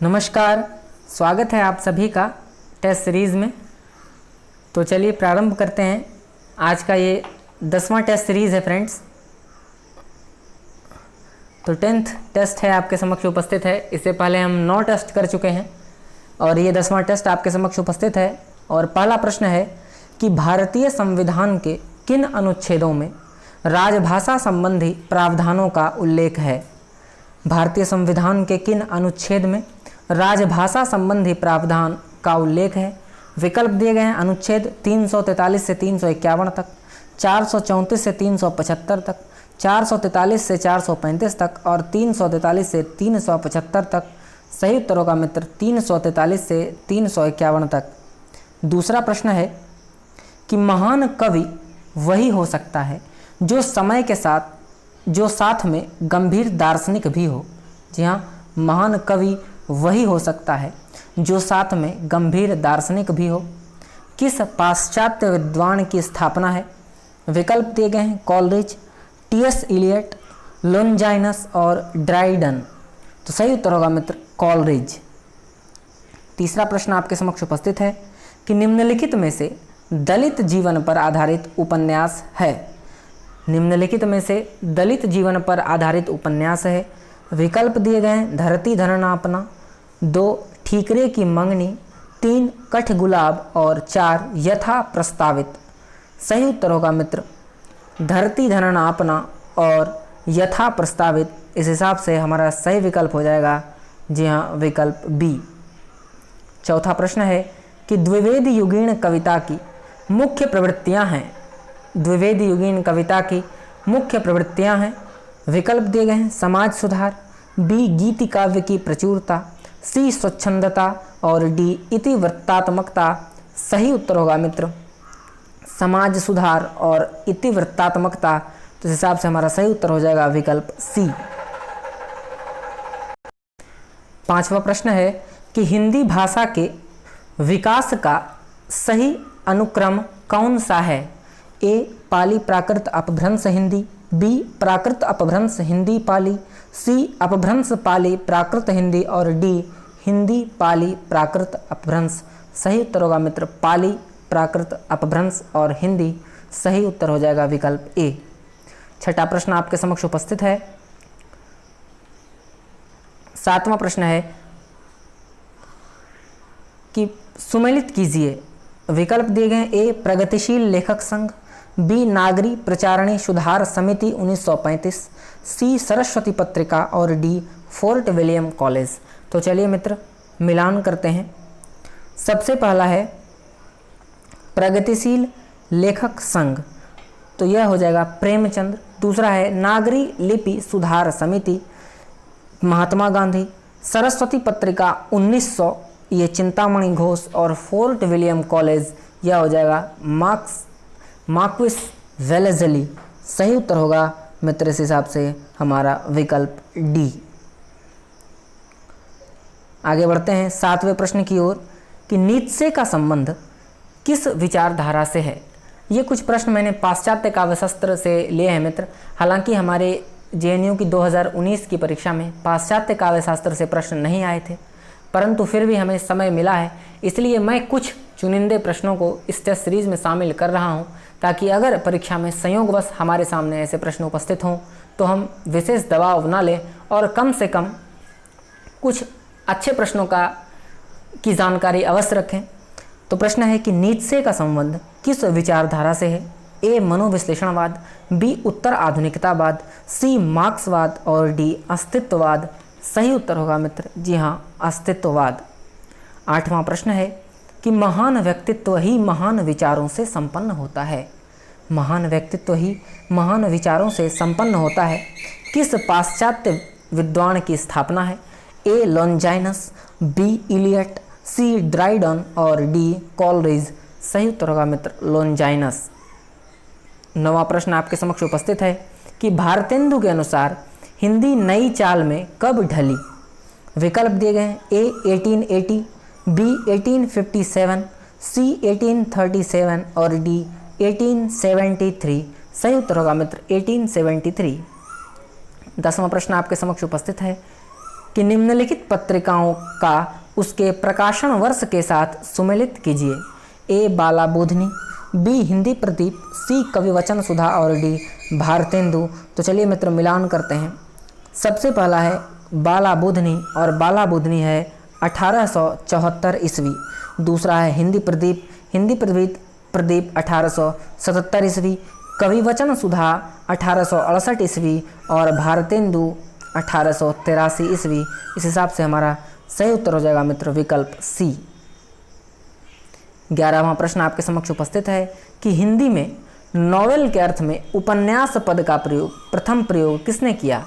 नमस्कार, स्वागत है आप सभी का टेस्ट सीरीज़ में। तो चलिए प्रारंभ करते हैं। आज का ये 10वां टेस्ट सीरीज़ है फ्रेंड्स। तो 10th टेस्ट है आपके समक्ष उपस्थित है। इससे पहले हम 9 टेस्ट कर चुके हैं और ये 10वां टेस्ट आपके समक्ष उपस्थित है। और पहला प्रश्न है कि भारतीय संविधान के किन अनुच्छेदों में राजभाषा संबंधी प्रावधानों का उल्लेख है। भारतीय संविधान के किन अनुच्छेद में राजभाषा संबंधी प्रावधान का उल्लेख है। विकल्प दिए गए हैं अनुच्छेद 343 से 351 तक, 434 से 375 तक, 443 से 435 तक और 343 से 375 तक। सही उत्तर होगा मित्र 343 से 351 तक। दूसरा प्रश्न है कि महान कवि वही हो सकता है जो समय के साथ में गंभीर दार्शनिक भी हो। जी हाँ, महान कवि वही हो सकता है जो साथ में गंभीर दार्शनिक भी हो। किस पाश्चात्य विद्वान की स्थापना है। विकल्प दिए गए हैं कॉलरिज, टी.एस. इलियट, लोनजाइनस और ड्राइडन। तो सही उत्तर होगा मित्र कॉलरिज। तीसरा प्रश्न आपके समक्ष उपस्थित है कि निम्नलिखित में से दलित जीवन पर आधारित उपन्यास है। निम्नलिखित में से दलित जीवन पर आधारित उपन्यास है। विकल्प दिए गए हैं धरती धरनापना, 2 ठीकरे की मंगनी, 3 कठगुलाब और 4 यथा प्रस्तावित। सही उत्तर होगा मित्र धरती धरनापना और यथा प्रस्तावित। इस हिसाब से हमारा सही विकल्प हो जाएगा जी हाँ विकल्प बी। चौथा प्रश्न है कि द्विवेद युगीन कविता की मुख्य प्रवृत्तियां हैं। द्विवेद युगीन कविता की मुख्य प्रवृत्तियां हैं। विकल्प दिए गए हैं समाज सुधार, बी गीति काव्य की प्रचुरता, सी स्वच्छंदता और डी इतिवृत्तात्मकता। सही उत्तर होगा मित्र समाज सुधार और इतिवृत्तात्मकता। तो इस हिसाब से हमारा सही उत्तर हो जाएगा विकल्प सी। पांचवा प्रश्न है कि हिंदी भाषा के विकास का सही अनुक्रम कौन सा है। ए पाली प्राकृत अपभ्रंश हिंदी, बी प्राकृत अपभ्रंश हिंदी पाली, सी अपभ्रंश पाली प्राकृत हिंदी और डी हिंदी पाली प्राकृत अपभ्रंश। सही उत्तर होगा मित्र पाली प्राकृत अपभ्रंश और हिंदी। सही उत्तर हो जाएगा विकल्प ए। छठा प्रश्न आपके समक्ष उपस्थित है। 7वां प्रश्न है कि सुमेलित कीजिए। विकल्प दिए गए ए प्रगतिशील लेखक संघ, बी नागरी प्रचारणी सुधार समिति 1935, सी सरस्वती पत्रिका और डी फोर्ट विलियम कॉलेज। तो चलिए मित्र मिलान करते हैं। सबसे पहला है प्रगतिशील लेखक संघ, तो यह हो जाएगा प्रेमचंद्र। दूसरा है नागरी लिपि सुधार समिति, महात्मा गांधी। सरस्वती पत्रिका 1900, ये चिंतामणि घोष। और फोर्ट विलियम कॉलेज यह हो जाएगा मार्क्विस वेलेज़ली। सही उत्तर होगा मित्र इस हिसाब से हमारा विकल्प डी। आगे बढ़ते हैं 7वें प्रश्न की ओर कि नीत्शे का संबंध किस विचारधारा से है। ये कुछ प्रश्न मैंने पाश्चात्य काव्यशास्त्र से लिए हैं मित्र। हालांकि हमारे जेएनयू की 2019 की परीक्षा में पाश्चात्य काव्यशास्त्र से प्रश्न नहीं आए थे, परंतु फिर भी हमें समय मिला है, इसलिए मैं कुछ चुनिंदे प्रश्नों को इस टेस्ट सीरीज में शामिल कर रहा हूं, ताकि अगर परीक्षा में संयोगवश हमारे सामने ऐसे प्रश्न उपस्थित हों तो हम विशेष दबाव न लें और कम से कम कुछ अच्छे प्रश्नों की जानकारी अवश्य रखें। तो प्रश्न है कि नीत्शे का संबंध किस विचारधारा से है। ए मनोविश्लेषणवाद, बी उत्तर आधुनिकतावाद, सी मार्क्सवाद और डी अस्तित्ववाद। सही उत्तर होगा मित्र जी हाँ अस्तित्ववाद। 8वां प्रश्न है कि महान व्यक्तित्व ही महान विचारों से संपन्न होता है। महान व्यक्तित्व ही महान विचारों से संपन्न होता है। किस पाश्चात्य विद्वान की स्थापना है। ए लोनजाइनस, बी इलियट, सी ड्राइडन और डी कॉलरिज। सही उत्तर होगा मित्र लोनजाइनस। 9वां प्रश्न आपके समक्ष उपस्थित है कि भारतेंदु के अनुसार हिंदी नई चाल में कब ढली। विकल्प दिए गए हैं ए 1880, बी 1857, सी 1837 और डी 1873। सही उत्तर होगा मित्र 1873। 10वां प्रश्न आपके समक्ष उपस्थित है कि निम्नलिखित पत्रिकाओं का उसके प्रकाशन वर्ष के साथ सुमेलित कीजिए। ए बाला बोधनी, बी हिंदी प्रदीप, सी कविवचन सुधा और डी भारतेंदु। तो चलिए मित्र मिलान करते हैं। सबसे पहला है बाला बोधनी और बाला बोधनी है 1874 ईस्वी। दूसरा है हिंदी प्रदीप, हिंदी प्रदीप 1877 ईस्वी। कविवचन सुधा 1868 ईस्वी और भारतेंदु 1883 ईस्वी। इस हिसाब से हमारा सही उत्तर हो जाएगा मित्र विकल्प सी। 11वां प्रश्न आपके समक्ष उपस्थित है कि हिंदी में नॉवेल के अर्थ में उपन्यास पद का प्रथम प्रयोग किसने किया।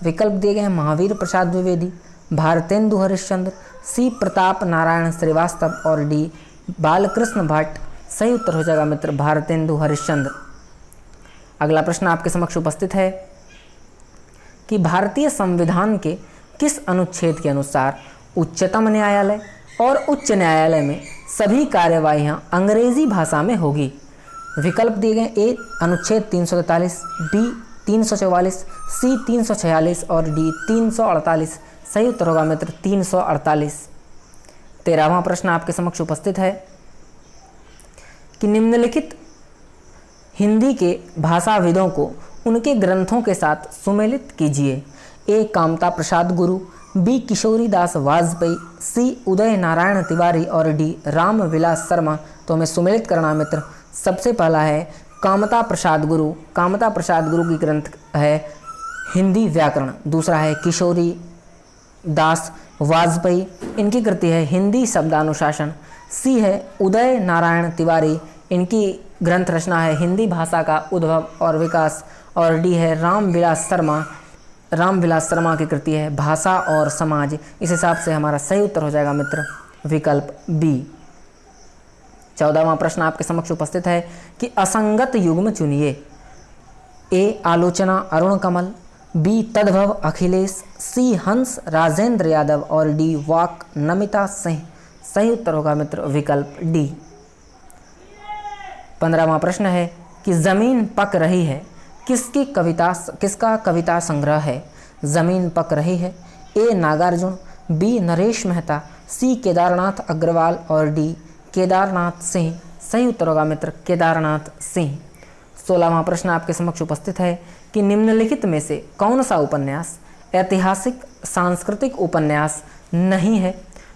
विकल्प दिए गए हैं महावीर प्रसाद द्विवेदी, भारतेंदु हरिश्चंद्र, सी प्रताप नारायण श्रीवास्तव और डी बालकृष्ण भट्ट। सही उत्तर हो जाएगा मित्र भारतेंदु हरिश्चंद्र। अगला प्रश्न आपके समक्ष उपस्थित है कि भारतीय संविधान के किस अनुच्छेद के अनुसार उच्चतम न्यायालय और उच्च न्यायालय में सभी कार्यवाहियां अंग्रेजी भाषा में होगी। विकल्प दिए गए ए अनुच्छेद 343, बी 344, सी 346 और डी 348। सही उत्तर होगा मित्र 348। 13वां प्रश्न आपके समक्ष उपस्थित है कि निम्नलिखित हिंदी के भाषाविदों को उनके ग्रंथों के साथ सुमेलित कीजिए। ए कामता प्रसाद गुरु, बी किशोरी दास वाजपेयी, सी उदय नारायण तिवारी और डी राम विलास शर्मा। तो हमें सुमेलित करना मित्र। सबसे पहला है कामता प्रसाद गुरु। कामता प्रसाद गुरु की ग्रंथ है हिंदी व्याकरण। दूसरा है किशोरी दास वाजपेयी, इनकी कृति है हिंदी शब्दानुशासन। सी है उदय नारायण तिवारी, इनकी ग्रंथ रचना है हिंदी भाषा का उद्भव और विकास। और डी है रामविलास शर्मा की कृति है भाषा और समाज। इस हिसाब से हमारा सही उत्तर हो जाएगा मित्र विकल्प बी। 14वां प्रश्न आपके समक्ष उपस्थित है कि असंगत युग्म चुनिए। ए आलोचना अरुण कमल, बी तद्भव अखिलेश, सी हंस राजेंद्र यादव और डी वाक नमिता सिंह। सही उत्तर होगा मित्र विकल्प डी। 15वां प्रश्न है कि जमीन पक रही है किसका कविता संग्रह है। जमीन पक रही है ए नागार्जुन, बी नरेश मेहता, सी केदारनाथ अग्रवाल और डी केदारनाथ सिंह। सही उत्तर होगा मित्र केदारनाथ सिंह। 16वां प्रश्न आपके समक्ष उपस्थित है कि निम्नलिखित में से कौन सा उपन्यास ऐतिहासिक सांस्कृतिक उपन्यास नहीं है।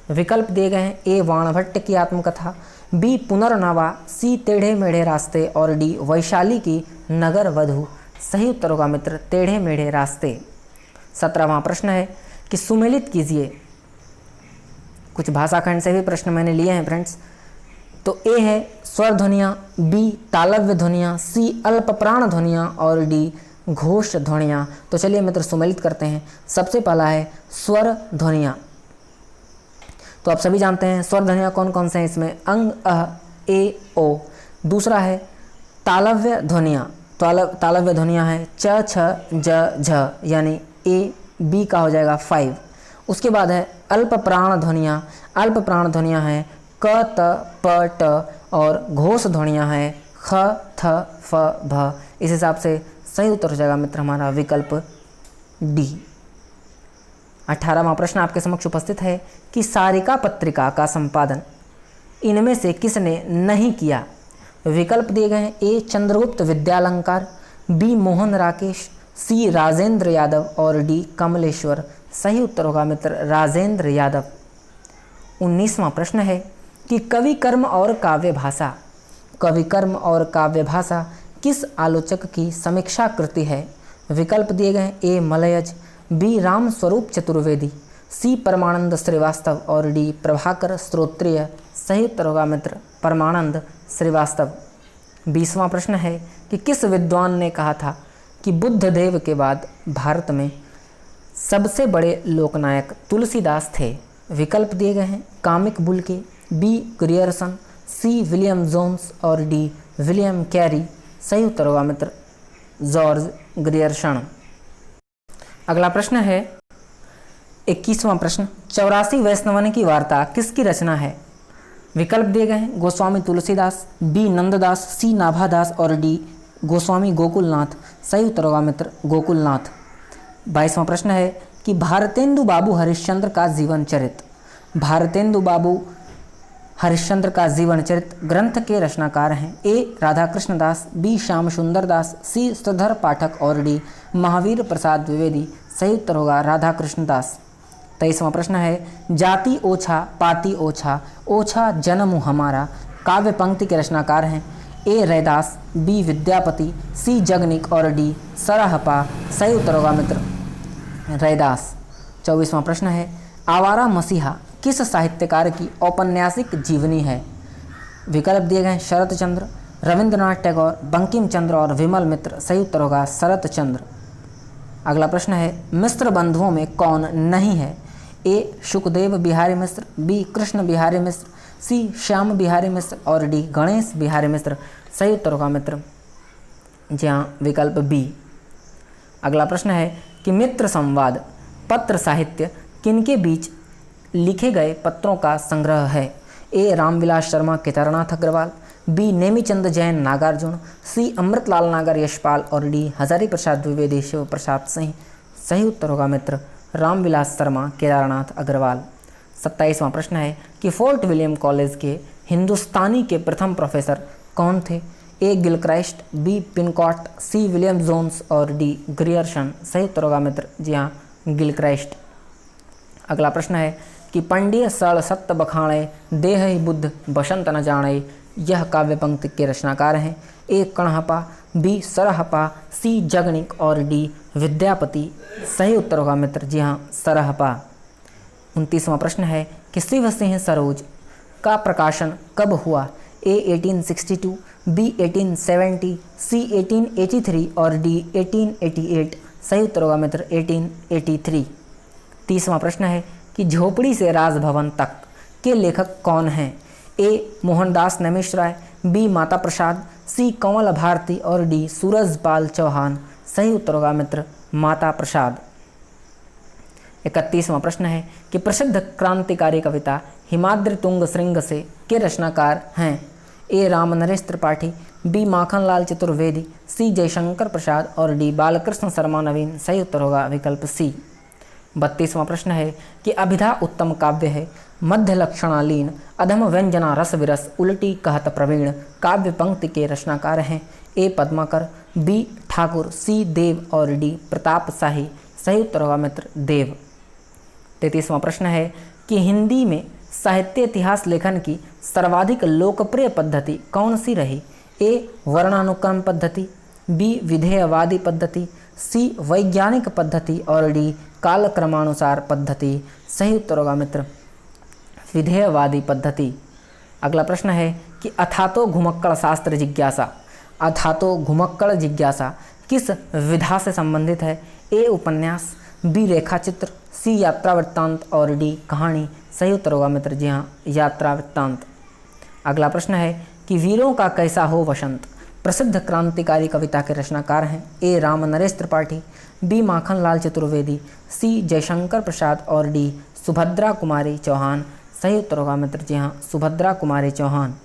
विकल्प दिए गए हैं ए वाणभट्ट की आत्मकथा, बी पुनर्नवा, सी टेढ़े मेढ़े रास्ते और डी वैशाली की नगर वधू। सही उत्तर होगा मित्र टेढ़े मेढ़े रास्ते। 17वां प्रश्न है कि सुमेलित कीजिए। कुछ भाषाखंड से भी प्रश्न मैंने लिए हैं फ्रेंड्स। तो ए है स्वर ध्वनियाँ, बी तालव्य ध्वनियाँ, सी अल्प प्राण ध्वनियाँ और डी घोष ध्वनियाँ। तो चलिए मित्र सुमेलित करते हैं। सबसे पहला है स्वर ध्वनियाँ। तो आप सभी जानते हैं स्वर ध्वनियाँ कौन कौन से हैं इसमें, अंग अह ए ओ। दूसरा है तालव्य ध्वनियाँ। तालव्य ध्वनियाँ हैं च छ ज झ, यानी ए बी का हो जाएगा 5। उसके बाद है अल्प प्राण ध्वनियाँ। अल्प प्राण ध्वनियाँ हैं क त प ट और घोष ध्वनियाँ हैं ख थ फ भ। इस हिसाब से सही उत्तर हो जाएगा मित्र हमारा विकल्प डी। 18वां प्रश्न आपके समक्ष उपस्थित है कि सारिका पत्रिका का संपादन इनमें से किसने नहीं किया। विकल्प दिए गए हैं ए चंद्रगुप्त विद्यालंकार, बी मोहन राकेश, सी राजेंद्र यादव और डी कमलेश्वर। सही उत्तर होगा मित्र राजेंद्र यादव। 19वां प्रश्न है कि कवि कर्म और काव्य भाषा किस आलोचक की समीक्षा कृति है। विकल्प दिए गए हैं ए मलयज, बी राम स्वरूप चतुर्वेदी, सी परमानंद श्रीवास्तव और डी प्रभाकर स्त्रोत्रिय। सही उत्तर होगा मित्र परमानंद श्रीवास्तव। 20वां प्रश्न है कि किस विद्वान ने कहा था कि बुद्ध देव के बाद भारत में सबसे बड़े लोकनायक तुलसीदास थे। विकल्प दिए गए हैं Camille Bulcke, B Grierson, C William Jones और डी विलियम कैरी। सही उत्तर होगा मित्र जॉर्ज ग्रियर्सन। अगला प्रश्न है 21वां प्रश्न, 84 वैष्णवन की वार्ता किसकी रचना है। विकल्प दिए गए हैं गोस्वामी तुलसीदास, बी नंददास, सी नाभादास और डी गोस्वामी गोकुलनाथ। सही उत्तर होगा मित्र गोकुलनाथ। 22वां प्रश्न है कि भारतेंदु बाबू हरिश्चंद्र का जीवन चरित्र, भारतेंदु बाबू हरिश्चंद्र का जीवन चरित्र ग्रंथ के रचनाकार हैं? ए राधाकृष्ण दास, बी श्याम सुंदर दास, सी श्रीधर पाठक और डी महावीर प्रसाद द्विवेदी। सही उत्तर होगा राधाकृष्ण दास। 23वां प्रश्न है, जाति ओछा पाति ओछा, ओछा जन्म हमारा काव्य पंक्ति के रचनाकार हैं? ए रैदास, बी विद्यापति, सी जगनिक और डी सरहपा। सही उत्तर होगा मित्र रैदास। 24वां प्रश्न है, आवारा मसीहा किस साहित्यकार की औपन्यासिक जीवनी है? विकल्प दिए गए शरत चंद्र, रविंद्रनाथ टैगोर, बंकिम चंद्र और विमल मित्र। सही उत्तर होगा शरत चंद्र। अगला प्रश्न है, मिश्र बंधुओं में कौन नहीं है? ए शुकदेव बिहारी मिश्र, बी कृष्ण बिहारी मिश्र, सी श्याम बिहारी मिश्र और डी गणेश बिहारी मिश्र। सही उत्तर होगा मित्र जी हाँ विकल्प बी। अगला प्रश्न है कि मित्र संवाद पत्र साहित्य किनके बीच लिखे गए पत्रों का संग्रह है? ए रामविलास शर्मा केदारनाथ अग्रवाल, बी नेमीचंद जैन नागार्जुन, सी अमृतलाल नागर यशपाल और डी हजारी प्रसाद द्विवेदी शिव प्रसाद सिंह। सही उत्तर होगा मित्र रामविलास शर्मा केदारनाथ अग्रवाल। 27वां प्रश्न है कि फोर्ट विलियम कॉलेज के हिंदुस्तानी के प्रथम प्रोफेसर कौन थे? A Gilchrist, B Pincott, C William Jones और डी ग्रियर्सन। सही उत्तर होगा मित्र जी हाँ गिलक्राइस्ट। अगला प्रश्न है कि पंडिय सड़ सत्य बखाणे देह ही बुद्ध बसंत न जाने, यह काव्य पंक्ति के रचनाकार हैं? ए कणहपा, बी सरहपा, सी जगनिक और डी विद्यापति। सही उत्तर होगा मित्र जी हाँ सरहपा। 29वां प्रश्न है कि शिव सिंह सरोज का प्रकाशन कब हुआ? ए 1862, बी 1870, सी 1883 और डी 1888। सही उत्तर होगा मित्र 1883। 30वां प्रश्न है कि झोपड़ी से राजभवन तक के लेखक कौन हैं? ए मोहनदास नमेश-राय, बी माता प्रसाद, सी कंवल भारती और डी सूरजपाल चौहान। सही उत्तर होगा मित्र माता प्रसाद। 31वां प्रश्न है कि प्रसिद्ध क्रांतिकारी कविता हिमाद्रि तुंग श्रृंग से के रचनाकार हैं? ए रामनरेश त्रिपाठी, बी माखनलाल चतुर्वेदी, सी जयशंकर प्रसाद और डी बालकृष्ण शर्मा नवीन। सही उत्तर होगा विकल्प सी। 32वां प्रश्न है कि अभिधा उत्तम काव्य है, मध्य लक्षणालीन, अधम व्यंजना रस विरस, उल्टी कहत प्रवीण काव्य पंक्ति के रचनाकार हैं? ए पद्माकर, बी ठाकुर, सी देव और डी प्रताप शाही। सही उत्तर होगा मित्र देव। 33वां प्रश्न है कि हिंदी में साहित्य इतिहास लेखन की सर्वाधिक लोकप्रिय पद्धति कौन सी रही? ए वर्णानुक्रम पद्धति, बी विधेयवादी पद्धति, सी वैज्ञानिक पद्धति और डी कालक्रमानुसार पद्धति। सही उत्तर होगा मित्र विधेयवादी पद्धति। अगला प्रश्न है कि अथातो घुमक्कड़ शास्त्र जिज्ञासा, अथातो घुमक्कड़ जिज्ञासा किस विधा से संबंधित है? ए उपन्यास, बी रेखाचित्र, सी यात्रा वृत्तांत और डी कहानी। सही उत्तर होगा मित्र जी हाँ यात्रा वृत्तांत। अगला प्रश्न है कि वीरों का कैसा हो वसंत प्रसिद्ध क्रांतिकारी कविता के रचनाकार हैं? ए रामनरेश त्रिपाठी, बी माखनलाल चतुर्वेदी, सी जयशंकर प्रसाद और डी सुभद्रा कुमारी चौहान। सही उत्तर होगा मित्र जी हाँ सुभद्रा कुमारी चौहान।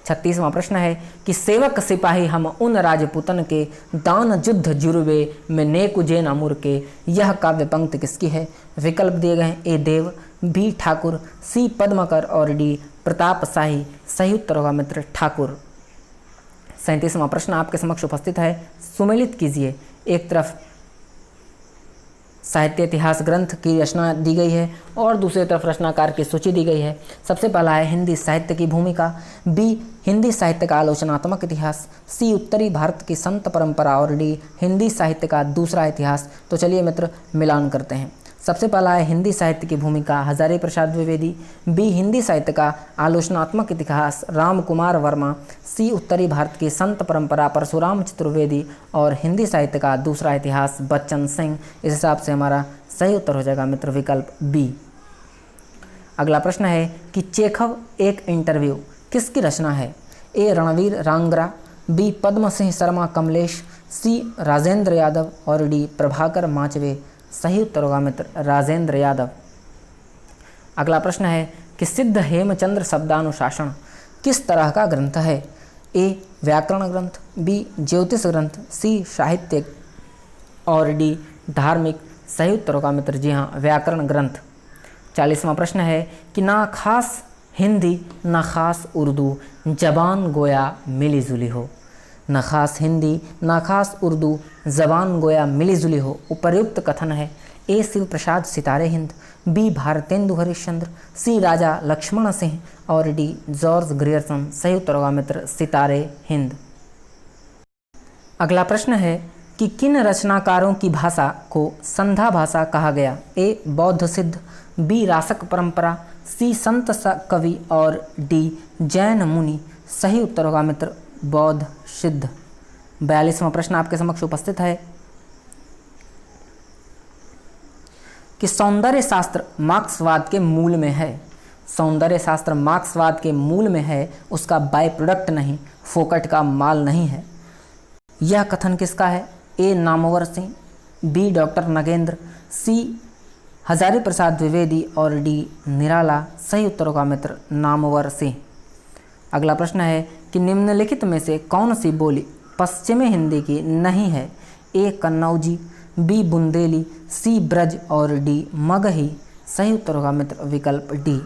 36वां प्रश्न है कि सेवक सिपाही हम उन राजपूतन के दान युद्ध जुर्वे में नेकुजे नामुर के, यह काव्य पंक्ति किसकी है? विकल्प दिए गए हैं ए देव, बी ठाकुर, सी पद्मकर और डी प्रताप शाही। सही उत्तर होगा मित्र ठाकुर। 37वां प्रश्न आपके समक्ष उपस्थित है, सुमेलित कीजिए। एक तरफ साहित्य इतिहास ग्रंथ की रचना दी गई है और दूसरी तरफ रचनाकार की सूची दी गई है। सबसे पहला है हिंदी साहित्य की भूमिका, बी हिंदी साहित्य का आलोचनात्मक इतिहास, सी उत्तरी भारत की संत परंपरा और डी हिंदी साहित्य का दूसरा इतिहास। तो चलिए मित्र मिलान करते हैं। सबसे पहला है हिंदी साहित्य की भूमिका हजारी प्रसाद द्विवेदी, बी हिंदी साहित्य का आलोचनात्मक इतिहास राम कुमार वर्मा, सी उत्तरी भारत की संत परंपरा परशुराम चतुर्वेदी और हिंदी साहित्य का दूसरा इतिहास बच्चन सिंह। इस हिसाब से हमारा सही उत्तर हो जाएगा मित्र विकल्प बी। अगला प्रश्न है कि चेखव एक इंटरव्यू किसकी रचना है? ए रणवीर रांगरा, बी पद्म सिंह शर्मा कमलेश, सी राजेंद्र यादव और डी प्रभाकर माचवे। सही उत्तर होगा मित्र राजेंद्र यादव। अगला प्रश्न है कि सिद्ध हेमचंद्र शब्दानुशासन किस तरह का ग्रंथ है? ए व्याकरण ग्रंथ, बी ज्योतिष ग्रंथ, सी साहित्य और डी धार्मिक। सही उत्तर होगा मित्र जी हाँ, व्याकरण ग्रंथ। 40वां प्रश्न है कि ना खास हिंदी ना खास उर्दू, जबान गोया मिली जुली हो। न खास हिंदी न खास उर्दू, जबान गोया मिली जुली हो। उपर्युक्त कथन है ए शिव प्रसाद सितारे हिंद, बी भारतेंदु हरिश्चंद्र, सी राजा लक्ष्मण सिंह और डी जॉर्ज ग्रियर्सन। सही उत्तर होगा मित्र सितारे हिंद। अगला प्रश्न है कि किन रचनाकारों की भाषा को संधा भाषा कहा गया। ए बौद्ध सिद्ध, बी रासक परंपरा, सी संत कवि और डी जैन मुनि। सही उत्तर होगा मित्र बौद्ध सिद्ध। 42वां प्रश्न आपके समक्ष उपस्थित है कि सौंदर्य शास्त्र मार्क्सवाद के मूल में है। सौंदर्य शास्त्र मार्क्सवाद के मूल में है, उसका बाय प्रोडक्ट नहीं, फोकट का माल नहीं है। यह कथन किसका है। ए नामवर सिंह, बी डॉक्टर नगेंद्र, सी हजारी प्रसाद द्विवेदी और डी निराला। सही उत्तर होगा मित्र नामवर सिंह। अगला प्रश्न है कि निम्नलिखित में से कौन सी बोली पश्चिमी हिंदी की नहीं है। ए कन्नौजी, बी बुंदेली, सी ब्रज और डी मगही। सही उत्तर होगा मित्र विकल्प डी।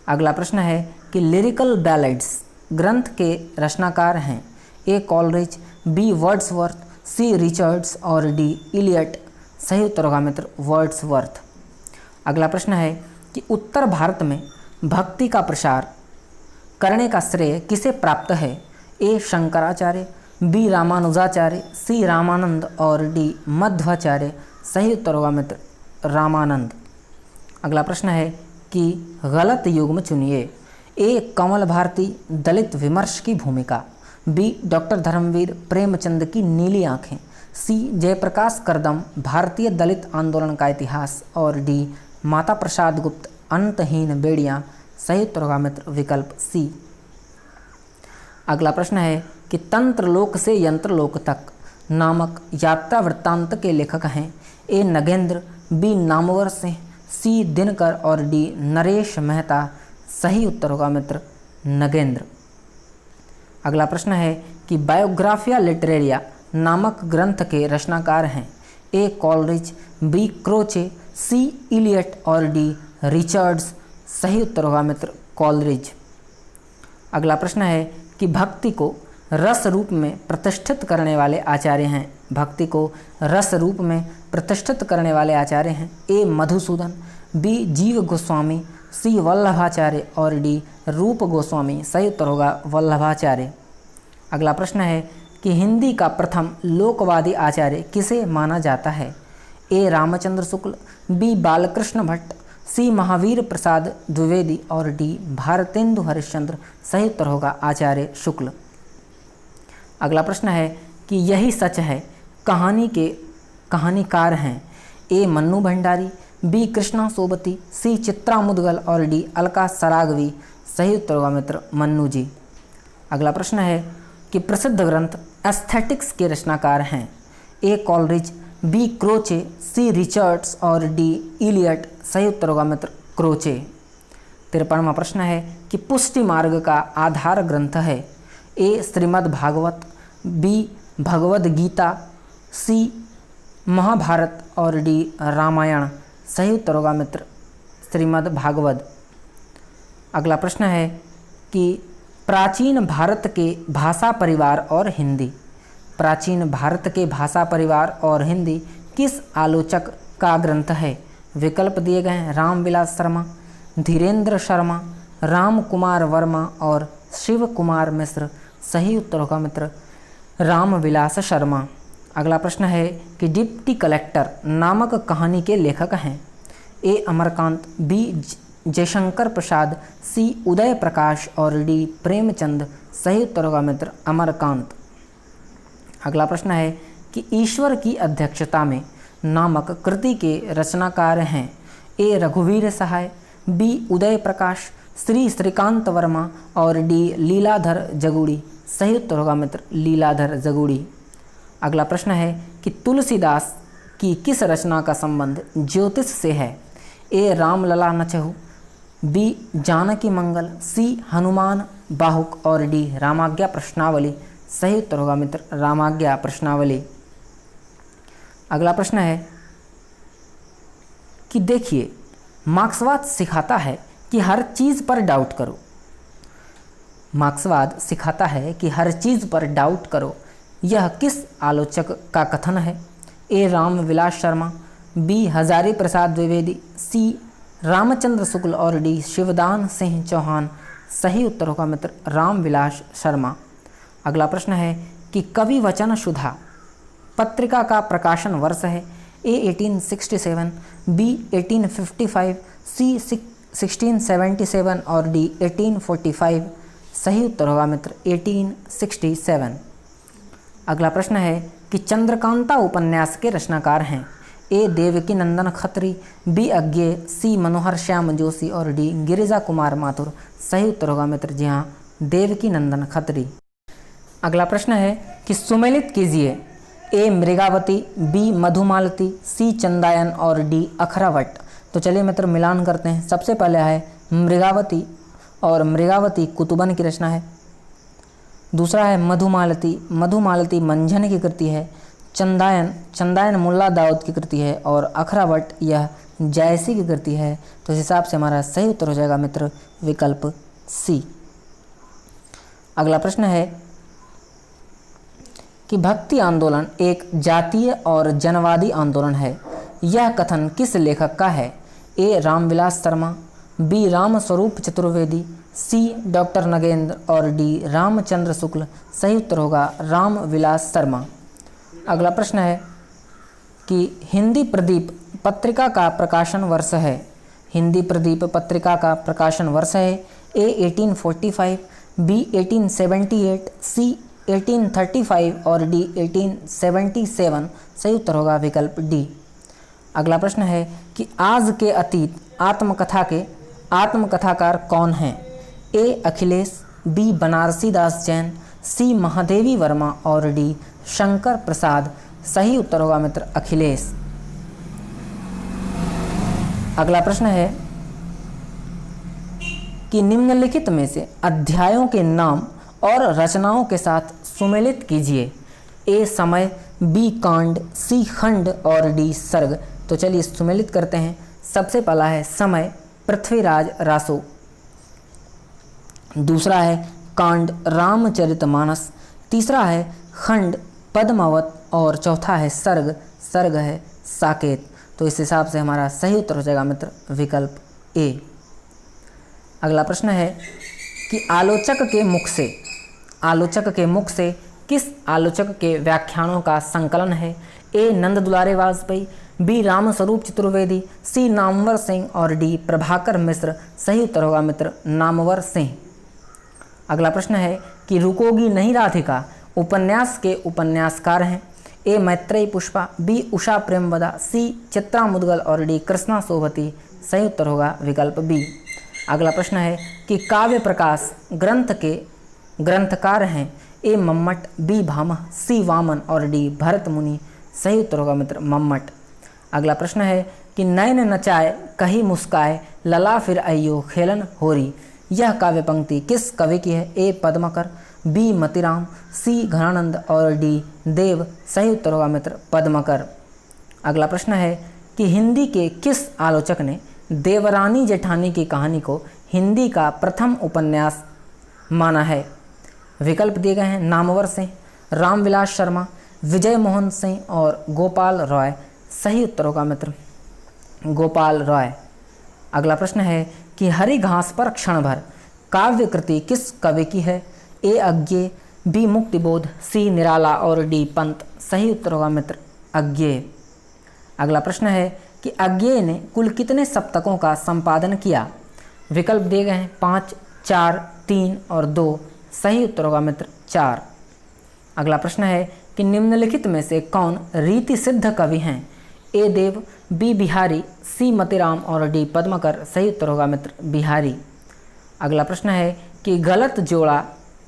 अगला प्रश्न है कि लिरिकल बैलेड्स ग्रंथ के रचनाकार हैं। ए कॉलरिज, बी वर्ड्सवर्थ, सी रिचर्ड्स और डी इलियट। सही उत्तर होगा मित्र वर्ड्सवर्थ। अगला प्रश्न है कि उत्तर भारत में भक्ति का प्रसार करने का श्रेय किसे प्राप्त है। ए शंकराचार्य, बी रामानुजाचार्य, सी रामानंद और डी मध्वाचार्य। सही उत्तर होगा मित्र रामानंद। अगला प्रश्न है कि गलत युग्म चुनिए। ए कमल भारती दलित विमर्श की भूमिका, बी डॉक्टर धर्मवीर प्रेमचंद की नीली आंखें, सी जयप्रकाश करदम भारतीय दलित आंदोलन का इतिहास और डी माता प्रसाद गुप्त अंतहीन बेड़ियाँ। सही उत्तर होगा मित्र विकल्प सी। अगला प्रश्न है कि तंत्रलोक से यंत्रलोक तक नामक यात्रा वृत्तांत के लेखक हैं। ए नगेंद्र, बी नामवर सिंह, सी दिनकर और डी नरेश मेहता। सही उत्तर होगा मित्र नगेंद्र। अगला प्रश्न है कि बायोग्राफिया लिटरेरिया नामक ग्रंथ के रचनाकार हैं। ए कॉलरिज, बी क्रोचे, सी इलियट और डी रिचर्ड्स। सही उत्तर होगा मित्र कॉलरिज। अगला प्रश्न है कि भक्ति को रस रूप में प्रतिष्ठित करने वाले आचार्य हैं। भक्ति को रस रूप में प्रतिष्ठित करने वाले आचार्य हैं। ए मधुसूदन, बी जीव गोस्वामी, सी वल्लभाचार्य और डी रूप गोस्वामी। सही उत्तर होगा वल्लभाचार्य। अगला प्रश्न है कि हिंदी का प्रथम लोकवादी आचार्य किसे माना जाता है। ए रामचंद्र शुक्ल, बी बालकृष्ण भट्ट, सी महावीर प्रसाद द्विवेदी और डी भारतेंदु हरिश्चंद्र। सही उत्तर होगा आचार्य शुक्ल। अगला प्रश्न है कि यही सच है कहानी के कहानीकार हैं। ए मन्नू भंडारी, बी कृष्णा सोबती, सी चित्रा मुदगल और डी अलका सरागवी। सही उत्तर होगा मित्र मन्नू जी। अगला प्रश्न है कि प्रसिद्ध ग्रंथ एस्थेटिक्स के रचनाकार हैं। ए कॉलरिज, बी क्रोचे, सी रिचर्ड्स और डी इलियट। सही उत्तर होगा मित्र क्रोचे। 53वां प्रश्न है कि पुष्टि मार्ग का आधार ग्रंथ है। ए श्रीमद् भागवत, बी भगवद गीता, सी महाभारत और डी रामायण। सही उत्तर होगा मित्र श्रीमद् भागवत। अगला प्रश्न है कि प्राचीन भारत के भाषा परिवार और हिंदी, प्राचीन भारत के भाषा परिवार और हिंदी किस आलोचक का ग्रंथ है। विकल्प दिए गए हैं रामविलास शर्मा, धीरेन्द्र शर्मा, राम कुमार वर्मा और शिव कुमार मिश्र। सही उत्तर होगा मित्र रामविलास शर्मा। अगला प्रश्न है कि डिप्टी कलेक्टर नामक कहानी के लेखक हैं। ए अमरकांत, बी जयशंकर प्रसाद, सी उदय प्रकाश और डी प्रेमचंद। सही उत्तर होगा मित्र अमरकांत। अगला प्रश्न है कि ईश्वर की अध्यक्षता में नामक कृति के रचनाकार हैं। ए रघुवीर सहाय, बी उदय प्रकाश, श्री श्रीकांत वर्मा और डी लीलाधर जगुड़ी। सही उत्तर होगा मित्र लीलाधर जगुड़ी। अगला प्रश्न है कि तुलसीदास की किस रचना का संबंध ज्योतिष से है। ए रामलला नचहु, बी जानकी मंगल, सी हनुमान बाहुक और डी रामाज्ञा प्रश्नावली। सही उत्तर होगा मित्र रामाज्ञा प्रश्नावली। अगला प्रश्न है कि देखिए, मार्क्सवाद सिखाता है कि हर चीज़ पर डाउट करो। मार्क्सवाद सिखाता है कि हर चीज़ पर डाउट करो। यह किस आलोचक का कथन है? ए रामविलास शर्मा, बी हजारी प्रसाद द्विवेदी, सी रामचंद्र शुक्ल और डी शिवदान सिंह चौहान। सही उत्तर होगा मित्र रामविलास शर्मा। अगला प्रश्न है कि कवि वचन सुधा पत्रिका का प्रकाशन वर्ष है? ए 1867, बी 1855, सी 1677 और डी 1845। सही उत्तर होगा मित्र 1867। अगला प्रश्न है कि चंद्रकांता उपन्यास के रचनाकार हैं? ए देवकी नंदन खत्री, बी अज्ञेय, सी मनोहर श्याम जोशी और डी गिरिजा कुमार माथुर। सही उत्तर होगा मित्र जी हाँ, देवकी नंदन खत्री। अगला प्रश्न है कि सुमेलित कीजिए। ए मृगावती, बी मधुमालती, सी चंदायन और डी अखरावट। तो चलिए मित्र मिलान करते हैं। सबसे पहले है मृगावती, और मृगावती कुतुबन की रचना है। दूसरा है मधुमालती, मधुमालती मंझन की कृति है। चंदायन, चंदायन मुल्ला दाऊद की कृति है। और अखरावट यह जायसी की कृति है। तो इस हिसाब से हमारा सही उत्तर हो जाएगा मित्र विकल्प सी। अगला प्रश्न है कि भक्ति आंदोलन एक जातीय और जनवादी आंदोलन है। यह कथन किस लेखक का है? ए रामविलास शर्मा, बी रामस्वरूप चतुर्वेदी, सी डॉक्टर नगेंद्र और डी रामचंद्र शुक्ल। सही उत्तर होगा रामविलास शर्मा। अगला प्रश्न है कि हिंदी प्रदीप पत्रिका का प्रकाशन वर्ष है? हिंदी प्रदीप पत्रिका का प्रकाशन वर्ष है? ए 1845, बी 1878, सी 1835 और डी 1877। सही उत्तर होगा विकल्प डी। अगला प्रश्न है कि आज के अतीत आत्मकथा के आत्मकथाकार कौन हैं? ए अखिलेश, बी बनारसी दास जैन, सी महादेवी वर्मा और डी शंकर प्रसाद। सही उत्तर होगा मित्र अखिलेश। अगला प्रश्न है कि निम्नलिखित में से अध्यायों के नाम और रचनाओं के साथ सुमेलित कीजिए। ए समय, बी कांड, सी खंड और डी सर्ग। तो चलिए सुमेलित करते हैं। सबसे पहला है समय, पृथ्वीराज रासो। दूसरा है कांड, रामचरितमानस। तीसरा है खंड, पद्मावत। और चौथा है सर्ग, सर्ग है साकेत। तो इस हिसाब से हमारा सही उत्तर हो जाएगा मित्र विकल्प ए। अगला प्रश्न है कि आलोचक के मुख से किस आलोचक के व्याख्यानों का संकलन है? ए नंद दुलारे वाजपेयी, बी रामस्वरूप चतुर्वेदी, सी नामवर सिंह और डी प्रभाकर मिश्र। सही उत्तर होगा मित्र नामवर सिंह। अगला प्रश्न है कि रुकोगी नहीं राधिका उपन्यास के उपन्यासकार हैं? ए मैत्रेयी पुष्पा, बी उषा प्रेमवदा, सी चित्रा मुदगल और डी कृष्णा सोभती। सही उत्तर होगा विकल्प बी। अगला प्रश्न है कि काव्य प्रकाश ग्रंथ के ग्रंथकार हैं? ए मम्मट, बी भामह, सी वामन और डी भरत मुनि। सही उत्तर होगा मित्र मम्मट। अगला प्रश्न है कि नैन नचाए कही मुस्काए लला फिर अयो खेलन होरी। यह काव्य पंक्ति किस कवि की है? ए पद्मकर, बी मतिराम, सी घनानंद और डी देव। सही उत्तर होगा मित्र पद्मकर। अगला प्रश्न है कि हिंदी के किस आलोचक ने देवरानी जेठानी की कहानी को हिंदी का प्रथम उपन्यास माना है? विकल्प दिए गए हैं नामवर सिंह, रामविलास शर्मा, विजय मोहन सिंह और गोपाल रॉय। सही उत्तर होगा मित्र गोपाल रॉय। अगला प्रश्न है कि हरी घास पर क्षण भर काव्य कृति किस कवि की है? ए अज्ञेय, बी मुक्तिबोध, सी निराला और डी पंत। सही उत्तर होगा मित्र अज्ञेय। अगला प्रश्न है कि अज्ञेय ने कुल कितने सप्तकों का संपादन किया? विकल्प दिए गए हैं 5, 4, 3 और 2। सही उत्तर होगा मित्र 4। अगला प्रश्न है कि निम्नलिखित में से कौन रीति सिद्ध कवि हैं? ए देव, बी बिहारी, सी मतिराम और डी पद्मकर। सही उत्तर होगा मित्र बिहारी। अगला प्रश्न है कि गलत जोड़ा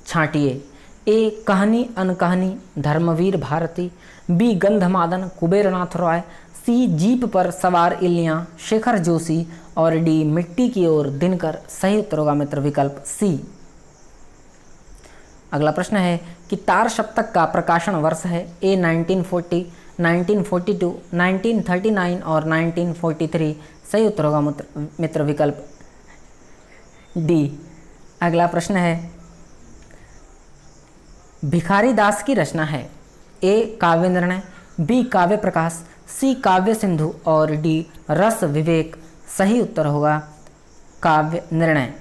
छांटिए। ए कहानी अनकहानी धर्मवीर भारती, बी गंधमादन कुबेरनाथ रॉय, सी जीप पर सवार इलियां शेखर जोशी और डी मिट्टी की ओर दिनकर। सही उत्तर होगा मित्र विकल्प सी। अगला प्रश्न है कि तार सप्तक का प्रकाशन वर्ष है? ए 1940, 1942, 1939 और 1943? सही उत्तर होगा मित्र विकल्प डी। अगला प्रश्न है, भिखारी दास की रचना है ए काव्य निर्णय, बी काव्य प्रकाश, सी काव्य सिंधु और डी रस विवेक? सही उत्तर होगा काव्य निर्णय।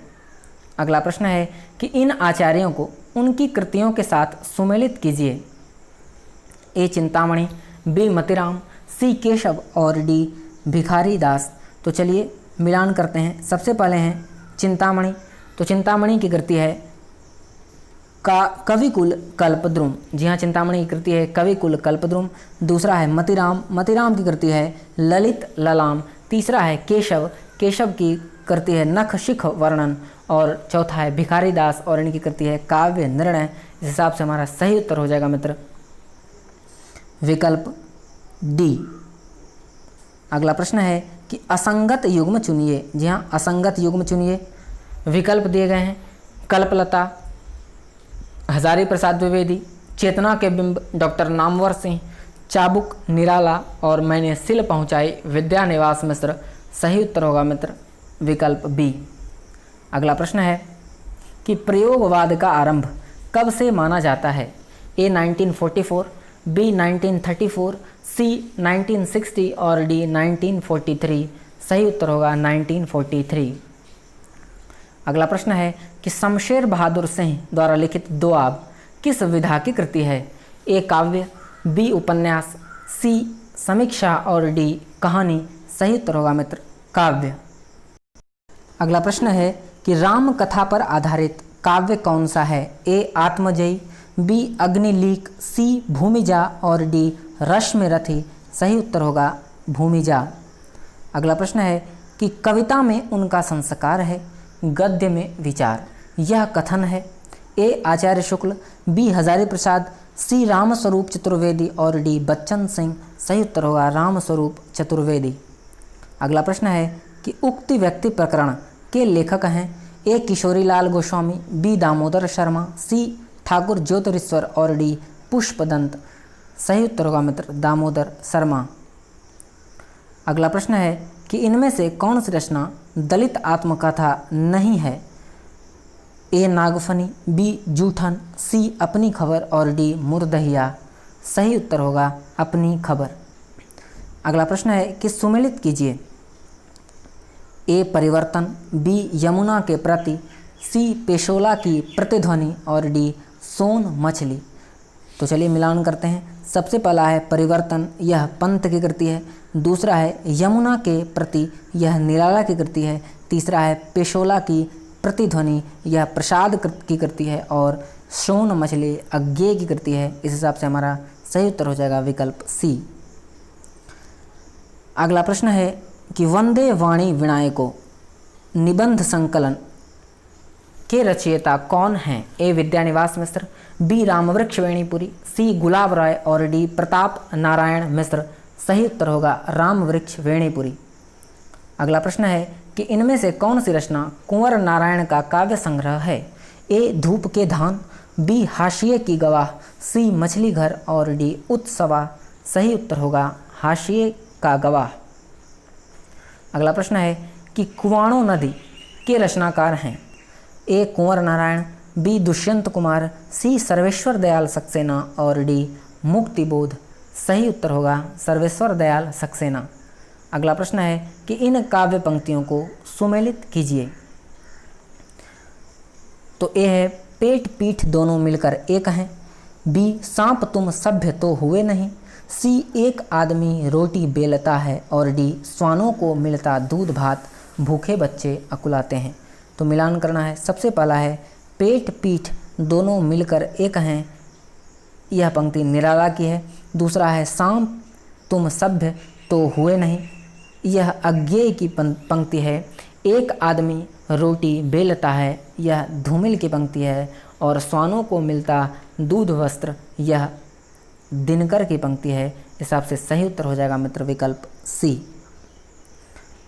अगला प्रश्न है कि इन आचार्यों को उनकी कृतियों के साथ सुमेलित कीजिए। ए चिंतामणि, बी मतिराम, सी केशव और डी भिखारी दास? तो चलिए मिलान करते हैं। सबसे पहले हैं चिंतामणि। तो चिंतामणि की कृति है कविकुल कल्पद्रुम। जी हाँ, चिंतामणि की कृति है कविकुल कल्पद्रुम। दूसरा है मतिराम, मतिराम की कृति है ललित ललाम। तीसरा है केशव, केशव की कृति है नख शिख वर्णन। और चौथा है भिखारी दास और इनकी कृति है काव्य निर्णय। इस हिसाब से हमारा सही उत्तर हो जाएगा मित्र विकल्प डी। अगला प्रश्न है कि असंगत युग्म चुनिए। जी हाँ, असंगत युग्म चुनिए। विकल्प दिए गए हैं कल्पलता, हजारी प्रसाद द्विवेदी, चेतना के बिंब डॉक्टर नामवर सिंह, चाबुक निराला और मैंने सिल पहुंचाई विद्यानिवास मिश्र। सही उत्तर होगा मित्र विकल्प बी। अगला प्रश्न है कि प्रयोगवाद का आरंभ कब से माना जाता है? ए 1944, बी 1934, सी 1960 और डी 1943? सही उत्तर होगा 1943। अगला प्रश्न है कि शमशेर बहादुर सिंह द्वारा लिखित दोआब किस विधा की कृति है? ए काव्य, बी उपन्यास, सी समीक्षा और डी कहानी? सही उत्तर होगा मित्र काव्य। अगला प्रश्न है कि राम कथा पर आधारित काव्य कौन सा है? ए आत्मजयी, बी अग्निलीक, सी भूमिजा और डी रश्मिरथी? सही उत्तर होगा भूमिजा। अगला प्रश्न है कि कविता में उनका संस्कार है, गद्य में विचार, यह कथन है? ए आचार्य शुक्ल, बी हजारी प्रसाद, सी रामस्वरूप चतुर्वेदी और डी बच्चन सिंह? सही उत्तर होगा रामस्वरूप चतुर्वेदी। अगला प्रश्न है कि उक्त व्यक्ति प्रकरण के लेखक हैं? ए किशोरीलाल गोस्वामी, बी दामोदर शर्मा, सी ठाकुर ज्योतिरीश्वर और डी पुष्पदंत? सही उत्तर होगा मित्र दामोदर शर्मा। अगला प्रश्न है कि इनमें से कौन सी रचना दलित आत्मकथा नहीं है? ए नागफनी, बी जूठन, सी अपनी खबर और डी मुर्दहिया? सही उत्तर होगा अपनी खबर। अगला प्रश्न है कि सुमेलित कीजिए। ए परिवर्तन, बी यमुना के प्रति, सी पेशोला की प्रतिध्वनि और डी सोन मछली? तो चलिए मिलान करते हैं। सबसे पहला है परिवर्तन, यह पंत की कृति है। दूसरा है यमुना के प्रति, यह निराला की कृति है। तीसरा है पेशोला की प्रतिध्वनि, यह प्रसाद की कृति है। और सोन मछली अज्ञेय की कृति है। इस हिसाब से हमारा सही उत्तर हो जाएगा विकल्प सी। अगला प्रश्न है कि वंदे वाणी विनायको निबंध संकलन के रचयिता कौन हैं? ए विद्यानिवास मिश्र, बी रामवृक्ष वेणीपुरी, सी गुलाब राय और डी प्रताप नारायण मिश्र? सही उत्तर होगा रामवृक्ष वेणीपुरी। अगला प्रश्न है कि इनमें से कौन सी रचना कुंवर नारायण का काव्य संग्रह है? ए धूप के धान, बी हाशिए की गवाह, सी मछली घर और डी उत्सवा? सही उत्तर होगा हाशिए का गवाह। अगला प्रश्न है कि कुवाणों नदी के रचनाकार हैं? ए कुंवर नारायण, बी दुष्यंत कुमार, सी सर्वेश्वर दयाल सक्सेना और डी मुक्तिबोध? सही उत्तर होगा सर्वेश्वर दयाल सक्सेना। अगला प्रश्न है कि इन काव्य पंक्तियों को सुमेलित कीजिए। तो ए है पेट पीठ दोनों मिलकर एक हैं, बी सांप तुम सभ्य तो हुए नहीं, सी एक आदमी रोटी बेलता है और डी स्वानों को मिलता दूध भात भूखे बच्चे अकुलाते हैं। तो मिलान करना है। सबसे पहला है पेट पीठ दोनों मिलकर एक हैं, यह पंक्ति निराला की है। दूसरा है सांप तुम सभ्य तो हुए नहीं, यह अज्ञेय की पंक्ति है। एक आदमी रोटी बेलता है, यह धूमिल की पंक्ति है। और स्वानों को मिलता दूध वस्त्र, यह दिनकर की पंक्ति है। इस हिसाब से सही उत्तर हो जाएगा मित्र विकल्प सी।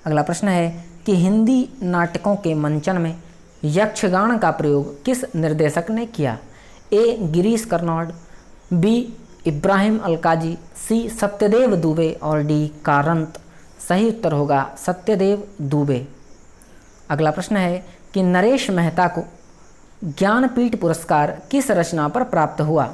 अगला प्रश्न है कि हिंदी नाटकों के मंचन में यक्षगान का प्रयोग किस निर्देशक ने किया? ए गिरीश कर्नाड, बी इब्राहिम अलकाजी, सी सत्यदेव दुबे और डी कारंत। सही उत्तर होगा सत्यदेव दुबे। अगला प्रश्न है कि नरेश मेहता को ज्ञानपीठ पुरस्कार किस रचना पर प्राप्त हुआ?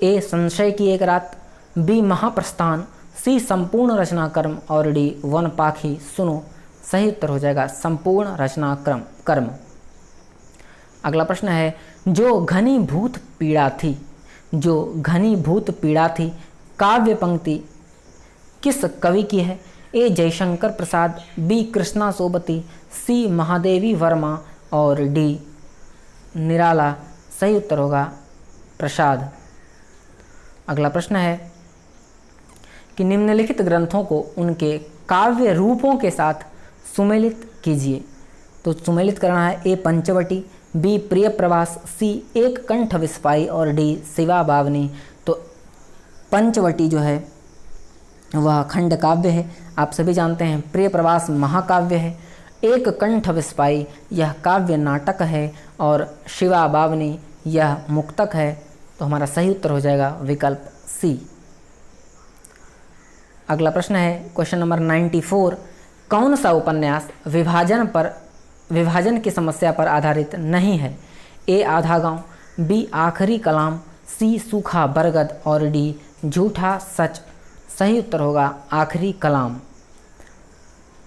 ए संशय की एक रात, बी महाप्रस्थान, सी संपूर्ण रचनाक्रम और डी वन पाखी सुनो। सही उत्तर हो जाएगा संपूर्ण रचनाक्रम कर्म। अगला प्रश्न है जो घनीभूत पीड़ा थी, जो घनीभूत पीड़ा थी काव्य पंक्ति किस कवि की है? ए जयशंकर प्रसाद, बी कृष्णा सोबती, सी महादेवी वर्मा और डी निराला। सही उत्तर होगा प्रसाद। अगला प्रश्न है कि निम्नलिखित ग्रंथों को उनके काव्य रूपों के साथ सुमेलित कीजिए। तो सुमेलित करना है ए पंचवटी, बी प्रिय प्रवास, सी एक कंठ विस्पाई और डी शिवा बावनी। तो पंचवटी जो है वह खंड काव्य है, आप सभी जानते हैं। प्रिय प्रवास महाकाव्य है, एक कंठ विस्पाई यह काव्य नाटक है और शिवा बावनी यह मुक्तक है। तो हमारा सही उत्तर हो जाएगा विकल्प सी। अगला प्रश्न है क्वेश्चन नंबर 94, कौन सा उपन्यास विभाजन की समस्या पर आधारित नहीं है? ए आधा गांव, बी आखिरी कलाम, सी सूखा बरगद और डी झूठा सच। सही उत्तर होगा आखिरी कलाम।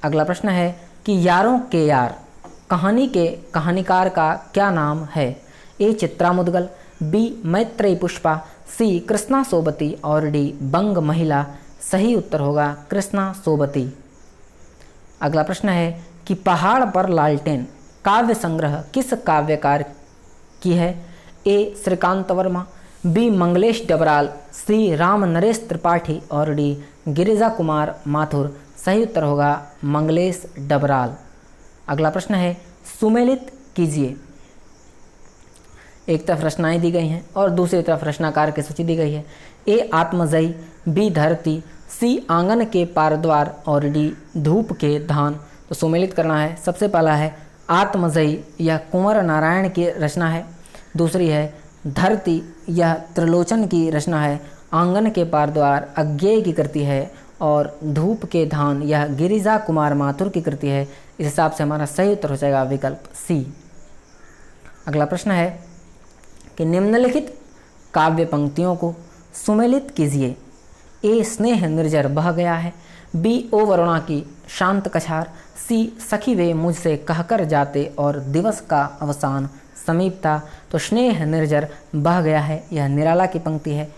अगला प्रश्न है कि यारों के यार कहानी के कहानीकार का क्या नाम है? ए चित्रा मुदगल, बी मैत्रेयी पुष्पा, सी कृष्णा सोबती और डी बंग महिला। सही उत्तर होगा कृष्णा सोबती। अगला प्रश्न है कि पहाड़ पर लालटेन काव्य संग्रह किस काव्यकार की है? ए श्रीकांत वर्मा, बी मंगलेश डबराल, सी राम नरेश त्रिपाठी और डी गिरिजा कुमार माथुर। सही उत्तर होगा मंगलेश डबराल। अगला प्रश्न है सुमेलित कीजिए। एक तरफ रचनाएं दी गई हैं और दूसरी तरफ रचनाकार की सूची दी गई है। ए आत्मजयी, बी धरती, सी आंगन के पारद्वार और डी धूप के धान। तो सुमेलित करना है। सबसे पहला है आत्मजयी, यह कुंवर नारायण की रचना है। दूसरी है धरती, यह त्रिलोचन की रचना है। आंगन के पारद्वार अज्ञेय की कृति है और धूप के धान यह गिरिजा कुमार माथुर की कृति है। इस हिसाब से हमारा सही उत्तर हो जाएगा विकल्प सी। अगला प्रश्न है कि निम्नलिखित काव्य पंक्तियों को सुमेलित कीजिए। ए स्नेह निर्जर बह गया है, बी ओ वरुणा की शांत कछार, सी सखी वे मुझसे कहकर जाते और दिवस का अवसान समीप था। तो स्नेह निर्जर बह गया है यह निराला की पंक्ति है।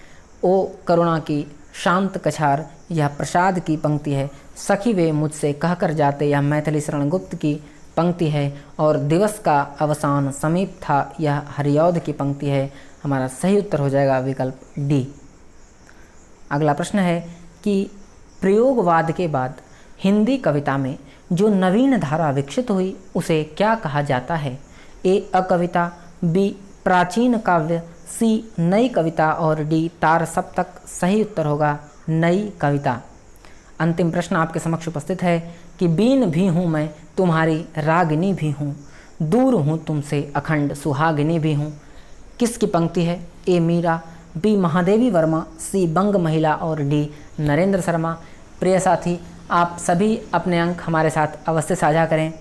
ओ करुणा की शांत कछार यह प्रसाद की पंक्ति है। सखी वे मुझसे कहकर जाते यह मैथिली शरण गुप्त की पंक्ति है और दिवस का अवसान समीप था यह हरिऔध की पंक्ति है। हमारा सही उत्तर हो जाएगा विकल्प डी। अगला प्रश्न है कि प्रयोगवाद के बाद हिंदी कविता में जो नवीन धारा विकसित हुई उसे क्या कहा जाता है? ए अकविता, बी प्राचीन काव्य, सी नई कविता और डी तार सप्तक। सही उत्तर होगा नई कविता। अंतिम प्रश्न आपके समक्ष उपस्थित है कि बीन भी हूँ मैं तुम्हारी रागिनी भी हूँ, दूर हूँ तुमसे अखंड सुहागिनी भी हूँ। किसकी पंक्ति है? ए मीरा, बी महादेवी वर्मा, सी बंग महिला और डी नरेंद्र शर्मा। प्रिय साथी, आप सभी अपने अंक हमारे साथ अवश्य साझा करें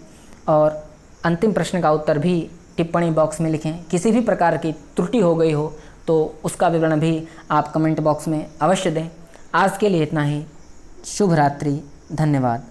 और अंतिम प्रश्न का उत्तर भी टिप्पणी बॉक्स में लिखें। किसी भी प्रकार की त्रुटि हो गई हो तो उसका विवरण भी आप कमेंट बॉक्स में अवश्य दें। आज के लिए इतना ही। शुभ रात्रि, धन्यवाद।